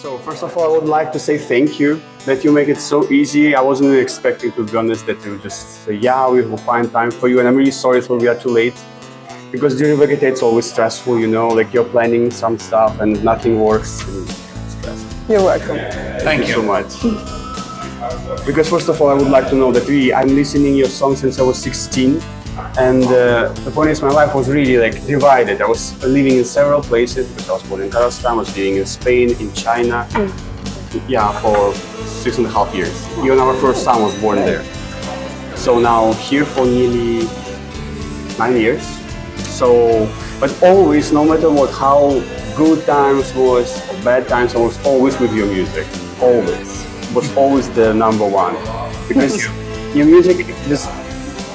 So first of all, I would like to say thank you that you make it so easy. I wasn't even expecting, to be honest, that you just say, yeah, we will find time for you. And I'm really sorry if we are too late. Because during Vegeta it's always stressful, you know, like you're planning some stuff and nothing works. And it's stressful. You're welcome. Thank you so much. Because first of all, I would like to know that I'm listening your song since I was 16. And the point is, my life was really like divided. I was living in several places because I was born in Kazakhstan, I was living in Spain, in China. Yeah, for 6.5 years. Even our first son was born there. So now here for nearly 9 years. So, but always, no matter what, how good times was, or bad times, I was always with your music. Always. It was always the number one. Because your music just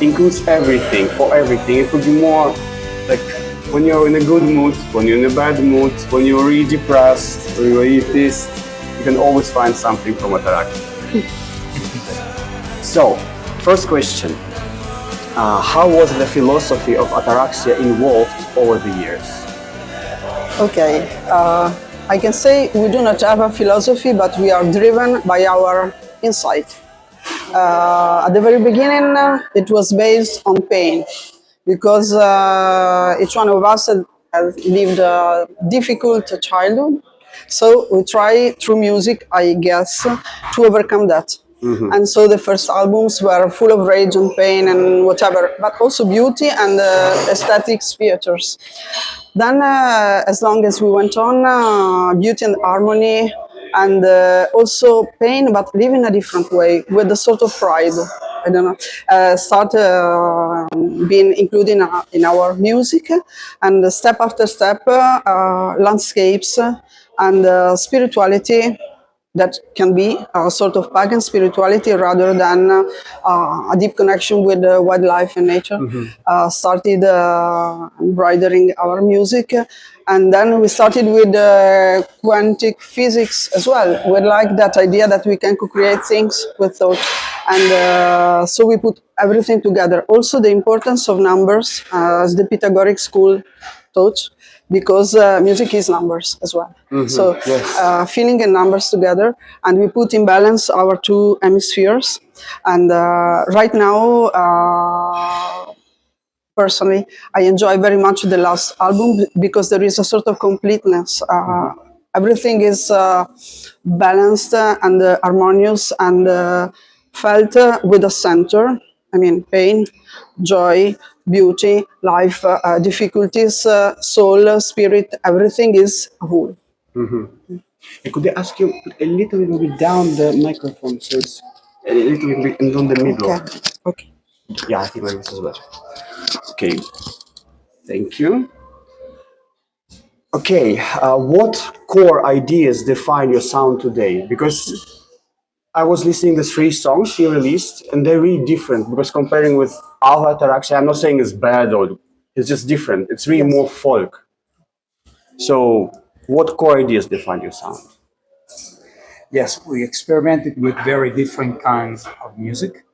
includes everything, for everything. It could be more like when you're in a good mood, when you're in a bad mood, when you're really depressed, when you're really pissed, you can always find something from Ataraxia. So, first question. How was the philosophy of Ataraxia evolved over the years? Okay, I can say we do not have a philosophy, but we are driven by our insight. At the very beginning, it was based on pain, because each one of us has lived a difficult childhood. So we try through music, I guess, to overcome that. And so the first albums were full of rage and pain and whatever, but also beauty and aesthetics features. Then, as long as we went on, beauty and harmony, and also pain, but live in a different way, with a sort of pride. I don't know, start being included in our music, and step after step, landscapes and spirituality. That can be a sort of pagan spirituality rather than a deep connection with wildlife and nature. Started embroidering our music, and then we started with quantum physics as well. We like that idea that we can co-create things with thought, and so we put everything together. Also, the importance of numbers, as the Pythagorean school taught, because music is numbers as well. So Yes. feeling and numbers together, and we put in balance our two hemispheres. And right now, personally, I enjoy very much the last album, because there is a sort of completeness. Everything is balanced and harmonious and felt with a center. I mean, pain, joy, beauty, life, difficulties, soul, spirit, everything is whole. Could I ask you a little bit down the microphone so it's a little bit in the middle? Okay. Okay. Yeah, I think like this is better. Okay, thank you. Okay, what core ideas define your sound today? Because I was listening to 3 songs she released, and they're really different. Because comparing with our Ataraxia, I'm not saying it's bad or it's just different. It's really more folk. So, what core ideas define your sound? Yes, we experimented with very different kinds of music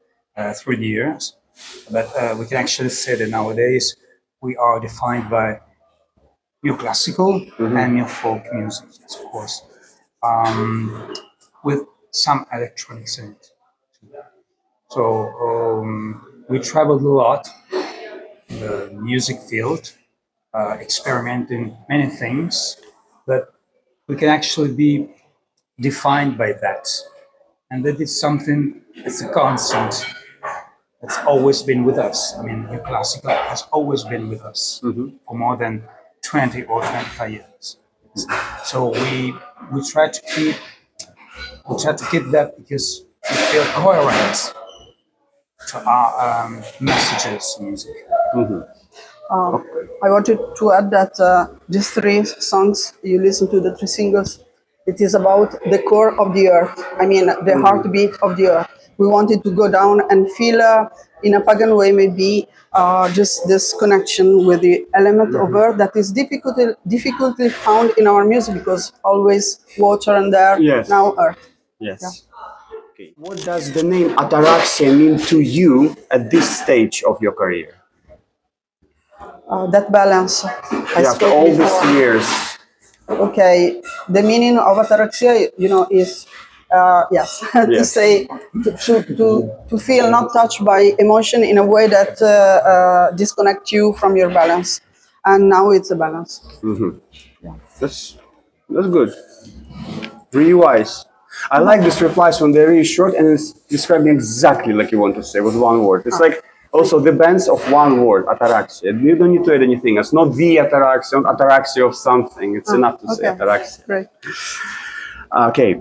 through the years, but we can actually say that nowadays we are defined by new classical and new folk music, yes, of course, with some electronics in it. So we traveled a lot in the music field, experimenting many things, but we can actually be defined by that. And that is something, it's a constant that's always been with us. I mean, new classical has always been with us for more than 20 or 25 years. So we try to keep that, because we feel coherent to our messages, music. I wanted to add that these 3 songs, you listen to the 3 singles, it is about the core of the earth. I mean, the heartbeat of the earth. We wanted to go down and feel, in a pagan way, maybe just this connection with the element of earth that is difficultly found in our music, because always water and air, now earth. Yes. Yeah. Okay. What does the name Ataraxia mean to you at this stage of your career? That balance. After all these years, Okay, the meaning of ataraxia, is yes, to Yes. say to feel not touched by emotion in a way that disconnect you from your balance, and now it's a balance. That's that's good. Really wise. I like these replies when they're really short and it's describing exactly like you want to say with one word. It's like also the bands of one word, ataraxia. You don't need to add anything. It's not the ataraxia, not ataraxia of something. It's enough to say Okay, ataraxia. great. Okay.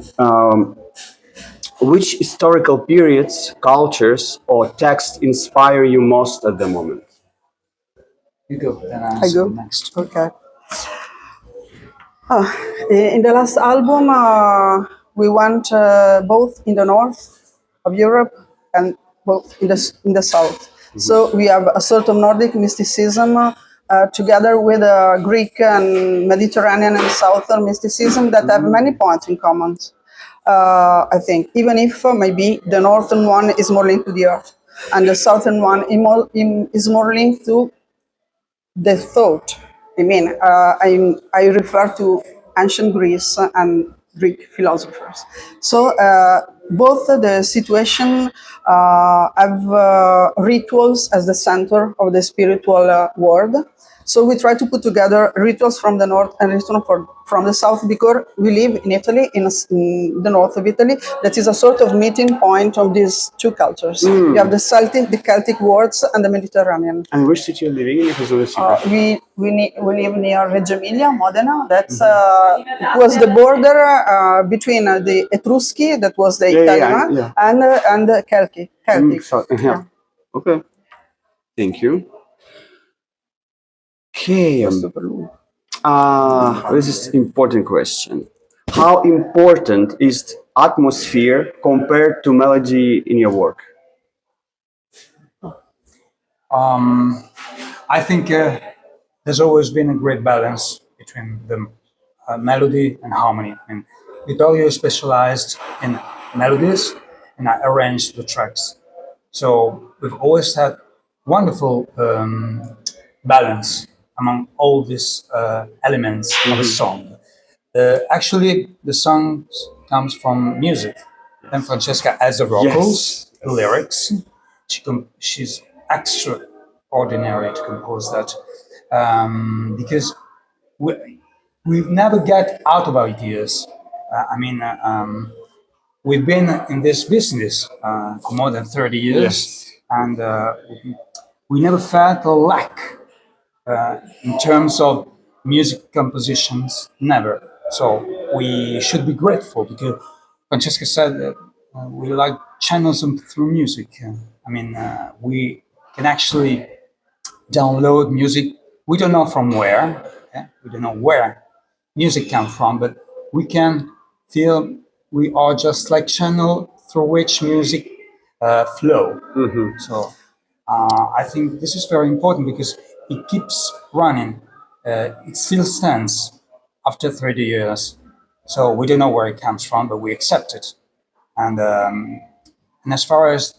Which historical periods, cultures, or texts inspire you most at the moment? You go, then I I answer go. the next. Okay. In the last album, we went both in the north of Europe and both in the south. So we have a sort of Nordic mysticism together with Greek and Mediterranean and Southern mysticism that have many points in common. I think, even if maybe the northern one is more linked to the earth and the southern one is more linked to the thought. I mean, I refer to ancient Greece and Greek philosophers. So both the situation have rituals as the center of the spiritual world. So we try to put together rituals from the north and rituals from the south because we live in Italy, in the north of Italy. That is a sort of meeting point of these two cultures. You have the Celtic worlds, and the Mediterranean. And which city you're living in? If it's not a secret. We live near Reggio Emilia, Modena. That's it was the border between the Etruschi, that was the Italian, yeah. and the Celtic. Yeah. Okay. Thank you. Okay. This is important question. How important is atmosphere compared to melody in your work? I think there's always been a great balance between the melody and harmony. I mean, Vittorio specialized in melodies, and I arranged the tracks. So we've always had wonderful balance among all these elements of a song. Actually, the song comes from music. Then Francesca adds the vocals, the lyrics. She's extraordinary to compose that because we've never get out of ideas. We've been in this business for more than 30 years, and we never felt a lack in terms of music compositions, never. So we should be grateful because Francesca said that we like channels through music. We can actually download music. We don't know from where. We don't know where music comes from, but we can feel we are just like channel through which music flow. So I think this is very important because it keeps running. It still stands after 30 years. So we don't know where it comes from, but we accept it. And as far as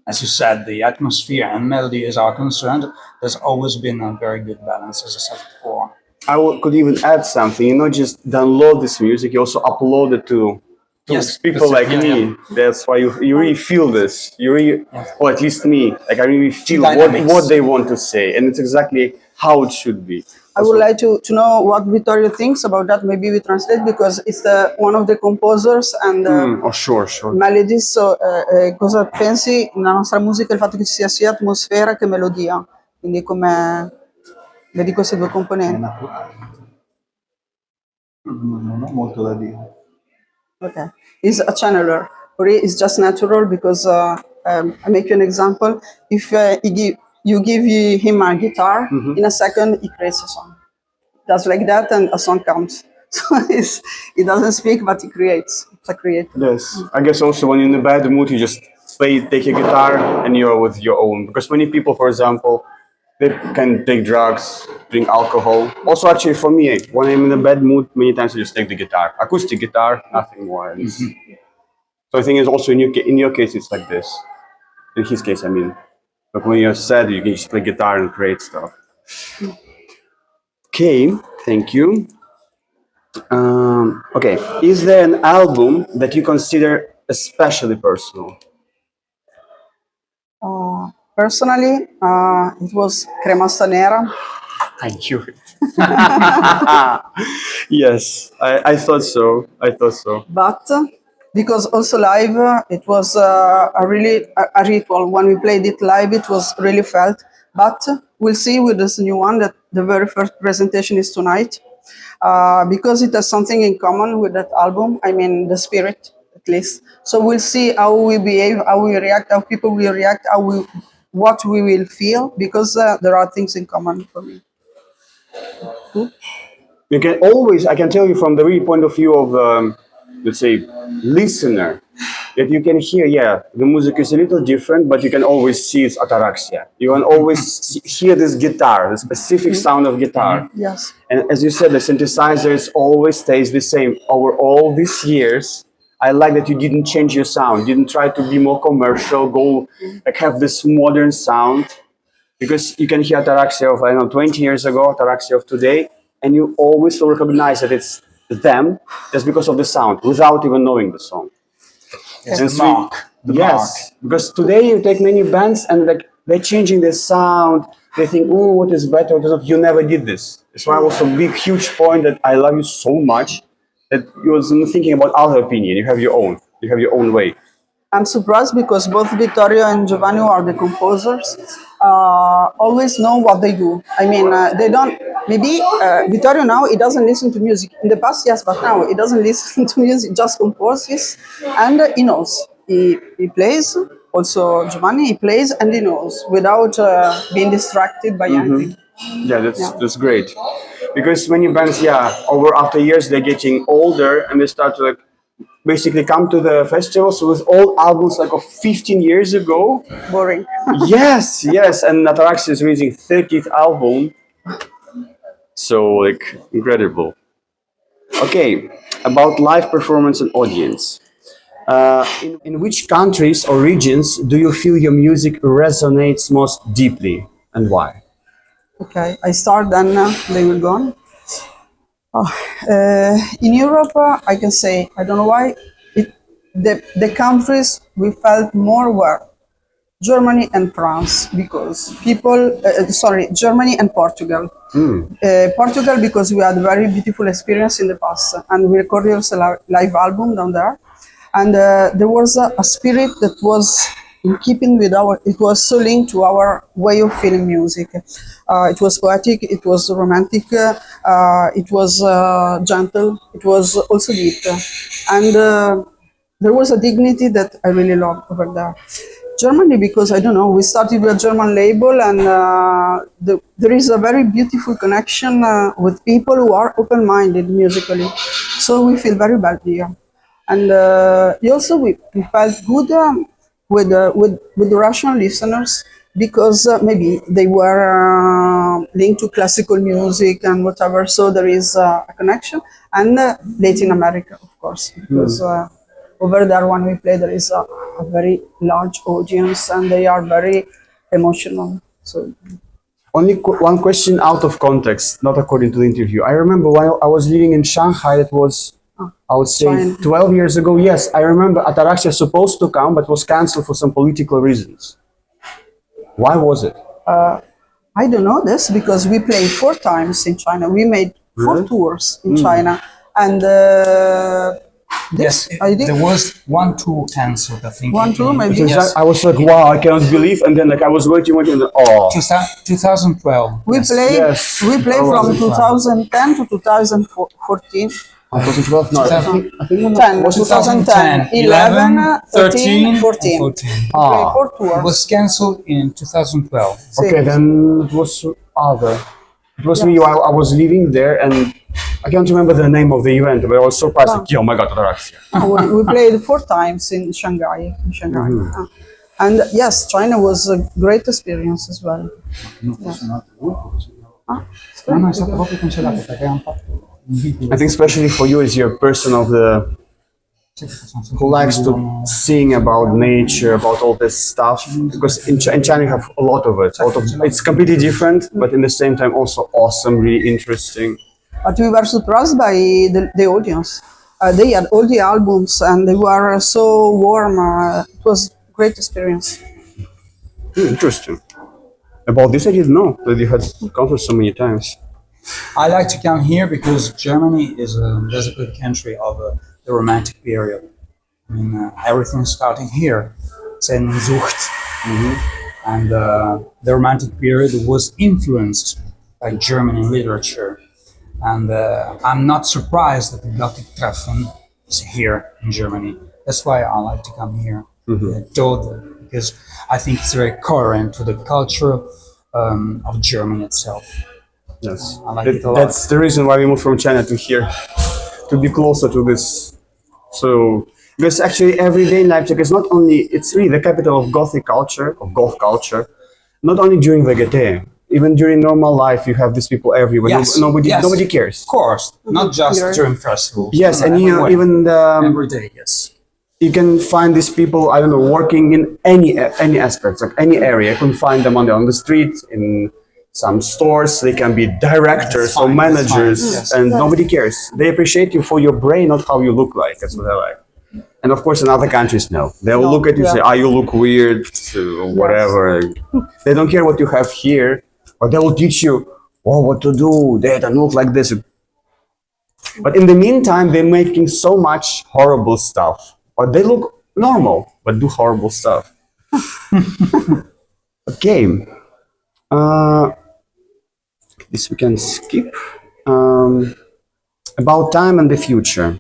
as you said, the atmosphere and melodies are concerned, there's always been a very good balance, as I said before. Could even add something. You not just download this music, you also upload it to Yes, people like yeah, me. yeah. That's why you really feel this. You really, or at least me, like I really feel Dynamics. what they want to say, and it's exactly how it should be. I would like to know what Vittorio thinks about that. Maybe we translate because it's one of the composers and Oh, sure. melodies. So, cosa pensi nella nostra musica il fatto che ci sia atmosfera che melodia? Quindi come vedi queste due È componenti? naturale. Non ho molto da dire. Okay. He's a channeler, or it's just natural because I make you an example. If you give him a guitar, in a second he creates a song. Just like that, and a song comes. So he doesn't speak, but he creates. It's a creator. Yes, I guess also when you're in a bad mood, you just take your guitar, and you're with your own. Because many people, for example, they can take drugs, drink alcohol. Also, actually, for me, when I'm in a bad mood, many times I just take the guitar, acoustic guitar, nothing more. And so I think it's also in your case, it's like this. In his case, I mean, like when you're sad, you can just play guitar and create stuff. Okay, Thank you. Okay, is there an album that you consider especially personal? Personally, it was Cremasta Nera. I knew it. Yes, I thought so. I thought so. But because also live, it was a really a ritual. When we played it live, it was really felt. But we'll see with this new one that the very first presentation is tonight, because it has something in common with that album. I mean, the spirit, at least. So we'll see how we behave, how we react, how people will react, what we will feel, because there are things in common for me. You can always, I can tell you from the real point of view of, let's say, listener, that you can hear, yeah, the music is a little different, but you can always see it's Ataraxia. You can always hear this guitar, the specific sound of guitar. Yes. And as you said, the synthesizers always stays the same over all these years. I like that you didn't change your sound, didn't try to be more commercial, go like have this modern sound, because you can hear Ataraxia of, I don't know, 20 years ago, Ataraxia of today, and you always will recognize that it's them just because of the sound, without even knowing the song. It's And the so- mark. The yes, because today you take many bands and like they're changing their sound. They think, oh, what is better? What is not? You never did this. That's why also a big, huge point that I love you so much that you wasn't thinking about other opinion. You have your own. You have your own way. I'm surprised because both Vittorio and Giovanni, who are the composers, always know what they do. I mean, they don't. Maybe Vittorio now he doesn't listen to music. In the past, yes, but now he doesn't listen to music. Just composes, and he knows. He plays. Also, Giovanni he plays and he knows without being distracted by anything. Yeah, that's great. Because many bands, yeah, over after years they're getting older and they start to like basically come to the festivals with old albums like of 15 years ago. Boring. Yes, yes, and Ataraxia is releasing 30th album. So like incredible. Okay, about live performance and audience. In which countries or regions do you feel your music resonates most deeply and why? Okay, I start, then they will go on. In Europe, I can say, I don't know why, the countries we felt more were Germany and France, because Germany and Portugal. Portugal, because we had a very beautiful experience in the past, and we recorded also a live album down there. And there was a spirit that was in keeping with it was so linked to our way of feeling music. It was poetic, it was romantic, it was gentle, it was also deep. And there was a dignity that I really loved over there. Germany, because I don't know, we started with a German label, and there is a very beautiful connection with people who are open-minded musically. So we feel very bad here. And also we felt good with the Russian listeners, because maybe they were linked to classical music and whatever, so there is a connection. And Latin America, of course, because over there when we play there is a very large audience and they are very emotional. So Only one question out of context, not according to the interview. I remember while I was living in Shanghai, it was, I would say, China. 12 years ago. Yes, I remember Ataraxia was supposed to come, but was cancelled for some political reasons. Why was it? I don't know this, because we played 4 times in China. We made 4 Really? tours in China, and Yes, there was one tour cancelled, I think. One tour, maybe? Because Yes. I was like, wow, I cannot believe, and then like I was waiting, and oh, 2012. we yes. played. Yes. We played Oh, from was it? 2010 to 2014. 2012, no, I think 10, was 2010, 11, 13, 14. 14. We played 4 It tours. was cancelled in 2012. Okay, then it was other. It was me while I was living there, and I can't remember the name of the event, but I was surprised. Like, oh my god, Ataraxia. We played 4 times in Shanghai. And yes, China was a great experience as well. No, no, è stato proprio cancellato perché hanno fatto un video. I think especially for you as you're a person of the who likes to sing about nature, about all this stuff, because in China you have a lot of it. It's completely different, but in the same time also awesome, really interesting. But we were surprised by the audience. They had all the albums and they were so warm. It was a great experience. Interesting. About this, I didn't know that you had concerts so many times. I like to come here because Germany is a basically country of the Romantic period. I mean, everything starting here, Sehnsucht, and the Romantic period was influenced by German literature. And I'm not surprised that the Gothic-Treffen is here in Germany. That's why I like to come here, because I think it's very coherent to the culture of Germany itself. Yes, I like it a lot. that's the reason why we moved from China to here, to be closer to this. So, because actually every day in Leipzig is not only, it's really the capital of Gothic culture, of goth culture, not only during Vegete, even during normal life, you have these people everywhere. Yes, Nobody, yes. nobody cares. Of course, not just Here. during festivals. Yes, No, and you know, everywhere. even Every day, yes. you can find these people, I don't know, working in any aspects, like any area. You can find them on the street, in some stores. They can be directors That's or fine, that's fine, managers, yes. and nobody cares. They appreciate you for your brain, not how you look like. That's what I like. And of course, in other countries, no. They'll No, look at you and say, yeah. "Ah, you look weird," or whatever. They don't care what you have here, or they will teach you, "Oh, what to do. They don't look like this." But in the meantime, they're making so much horrible stuff. Or they look normal, but do horrible stuff. Okay. This we can skip. About time and the future.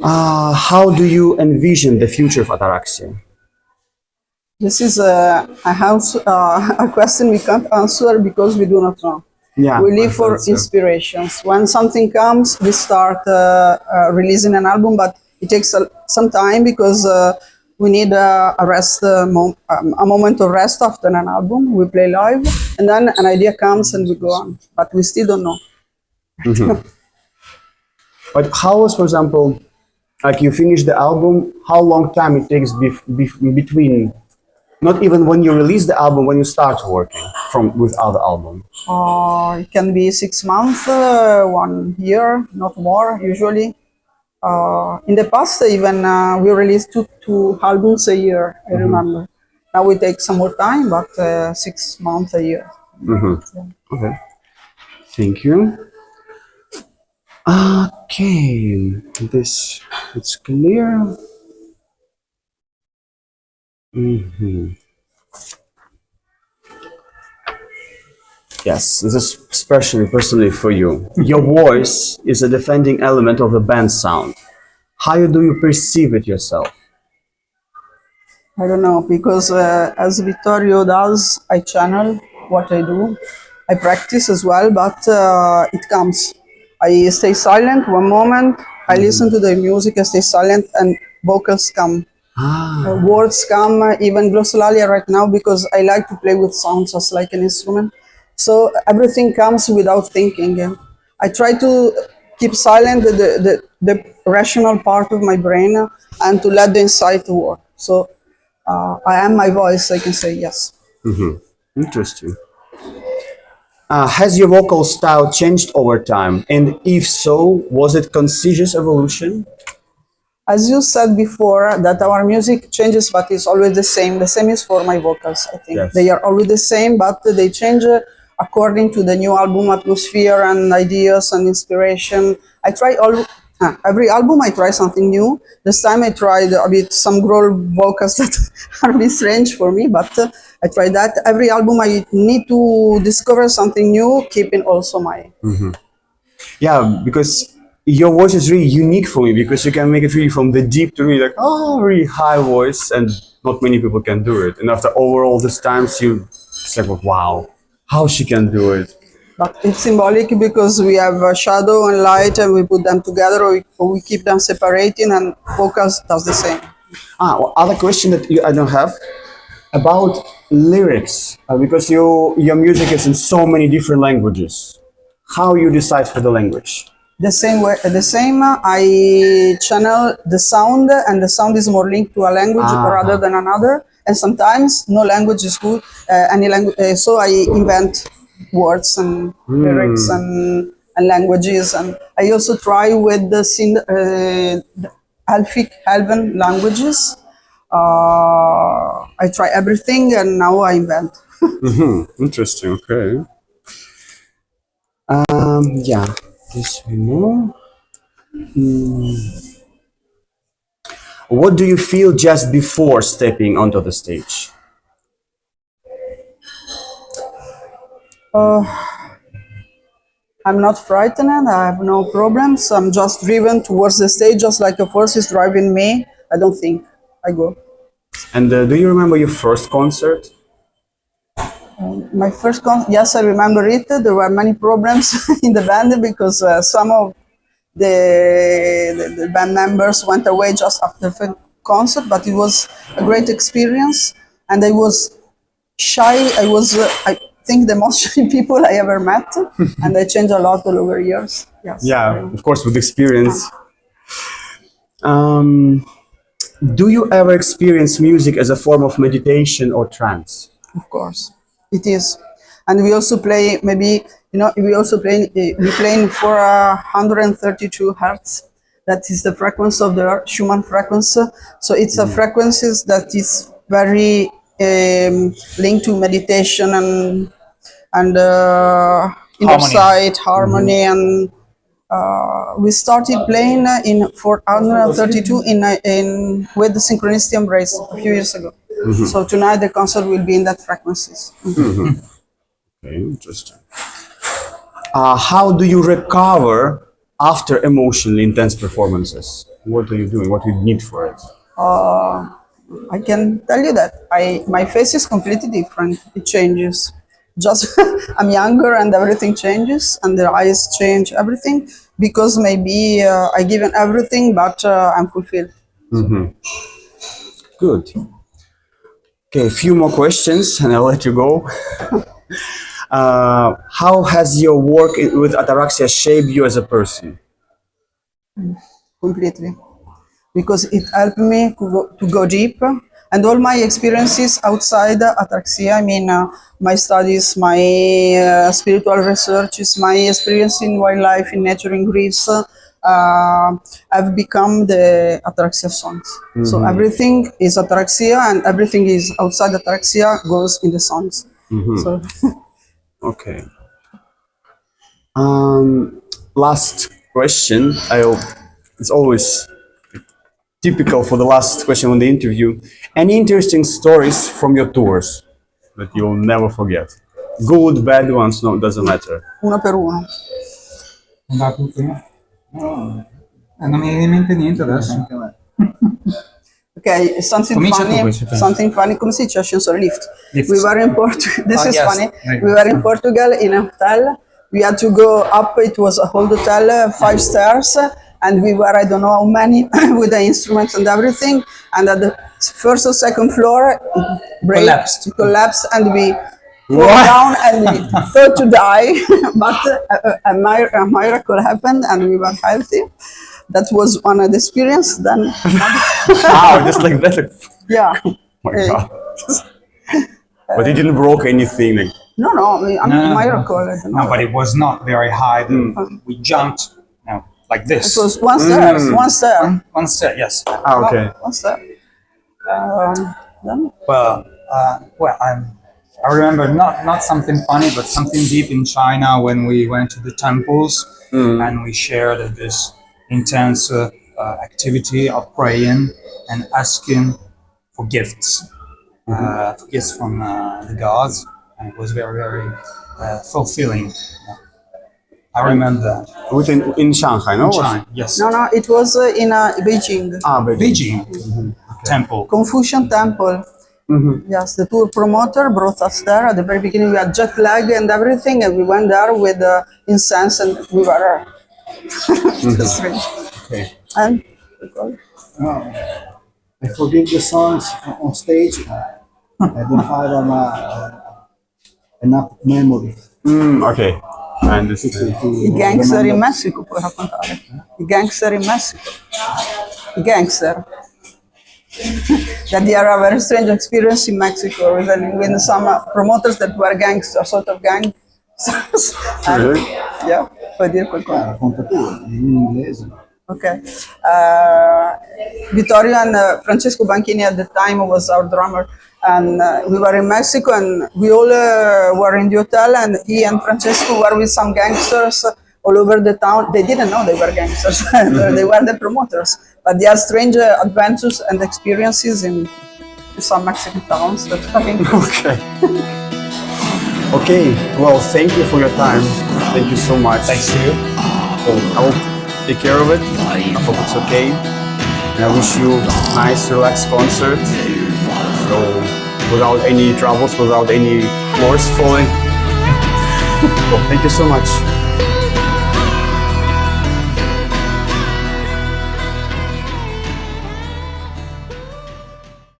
How do you envision the future of Ataraxia? This is a question we can't answer because we do not know. Yeah, We live I for thought so. inspirations. When something comes, we start releasing an album, but it takes some time because we need a moment of rest after an album. We play live, and then an idea comes and we go on. But we still don't know. But how was, for example, like you finish the album, how long time it takes between, not even when you release the album, when you start working with other album? It can be 6 months, 1 year, not more usually. In the past, even we released two albums a year. I remember. Now we take some more time, but 6 months a year. Okay. Thank you. Okay, this it's clear. Yes, this is especially personally for you. Your voice is a defending element of the band sound. How do you perceive it yourself? I don't know, because as Vittorio does, I channel what I do. I practice as well, but it comes. I stay silent one moment, I listen to the music, I stay silent, and vocals come. Words come, even glossolalia right now, because I like to play with sounds as like an instrument. So everything comes without thinking. I try to keep silent the rational part of my brain and to let the insight work. So I am my voice, I can say yes. Interesting. Has your vocal style changed over time? And if so, was it conscious evolution? As you said before, that our music changes, but it's always the same. The same is for my vocals, I think. Yes. They are always the same, but they change according to the new album atmosphere and ideas and inspiration. I try every album I try something new. This time I tried a bit some growl vocals that are a bit strange for me, but I tried that. Every album I need to discover something new, keeping also my... Yeah, because your voice is really unique for me because you can make it really from the deep to really like, oh, really high voice, and not many people can do it. And after overall these times, you say, wow, how she can do it. But it's symbolic because we have shadow and light and we put them together, or we keep them separating, and vocals does the same. Other question that I don't have about lyrics, because your music is in so many different languages. How you decide for the language? The same way, I channel the sound, and the sound is more linked to a language rather than another. And sometimes no language is good, any language. So I invent words and lyrics and and languages. And I also try with the Alphic Helven languages. I try everything, and now I invent. Interesting. Okay. Yeah. This we know. What do you feel just before stepping onto the stage? I'm not frightened. I have no problems. I'm just driven towards the stage, just like a force is driving me. I don't think. I go. And do you remember your first concert? My first yes, I remember it. There were many problems in the band because some of the band members went away just after the concert, but it was a great experience. And I was shy. I was, I think, the most shy people I ever met, and I changed a lot all over years. Yes. Yeah, of course, with experience. Do you ever experience music as a form of meditation or trance? Of course, it is. And we also play, maybe, we also play, we play in 432 hertz. That is the frequency of the Schumann frequency. So it's a frequency that is very linked to meditation and inner sight, harmony, and we started playing in 432 in with the Synchronicity Embrace a few years ago. So tonight the concert will be in that frequencies. Okay, interesting. How do you recover after emotionally intense performances? What are you doing? What do you need for it? I can tell you that my face is completely different. It changes. Just I'm younger and everything changes, and the eyes change everything because maybe I given everything, but I'm fulfilled. Good. Okay, a few more questions and I'll let you go. How has your work with Ataraxia shaped you as a person? Completely, because it helped me to go deep, and all my experiences outside Ataraxia, I mean my studies, my spiritual researches, my experience in wildlife, in nature, in Greece, have become the Ataraxia songs. So everything is Ataraxia, and everything is outside Ataraxia goes in the songs. So Okay. Last question. It's always typical for the last question on the interview. Any interesting stories from your tours that you'll never forget? Good, bad ones, no, it doesn't matter. uno per uno. Andato prima? No, non mi viene in mente niente adesso. Okay, something Comincia tu, funny. poi ci penso. Something funny. Come si dice ascensore lift? Lift. We were in Portugal. This is yes. funny. Right. We were in Portugal in a hotel. We had to go up. It was a whole hotel, 5 stairs, and we were, I don't know how many, with the instruments and everything. And at the first or second floor, it collapsed, and we fell down, and we thought to die. But a miracle happened, and we were healthy. That was one of the experience. Then, Wow, just like that. yeah. Oh my God. But it didn't broke anything. Like, No, I'm a miracle. I don't know. No, but it was not very high. We jumped, like this. It was one stair. One step, yes. okay. One stair. Then Well, I remember not something funny, but something deep in China when we went to the temples and we shared this intense activity of praying and asking for gifts, from the gods, and it was very, very fulfilling. I remember that. In Shanghai, no? In China, yes. no, it was in Beijing. Beijing temple. Confucian Temple. Yes, the tour promoter brought us there. At the very beginning, we had jet lag and everything, and we went there with incense, and we were strange. Okay. And I forget the songs on stage. I don't have enough memory. Okay. I understand. I gangster in Messico, puoi raccontare? I gangster in Messico. I gangster. That they are a very strange experience in Mexico with some promoters that were gangsters, sort of gang. Really? Yeah. Puoi dire qualcosa? Racconta tu, in inglese. Okay. Vittorio and Francesco Banchini at the time was our drummer, and we were in Mexico, and we all were in the hotel, and he and Francesco were with some gangsters all over the town. They didn't know they were gangsters; they were the promoters. But they had strange adventures and experiences in some Mexican towns. That's fucking cool. Okay. Okay, well, thank you for your time. Thank you so much. Thanks to you. I will take care of it. I hope it's okay. And I wish you a nice, relaxed concert. So, without any troubles, without any floors falling. Well, thank you so much.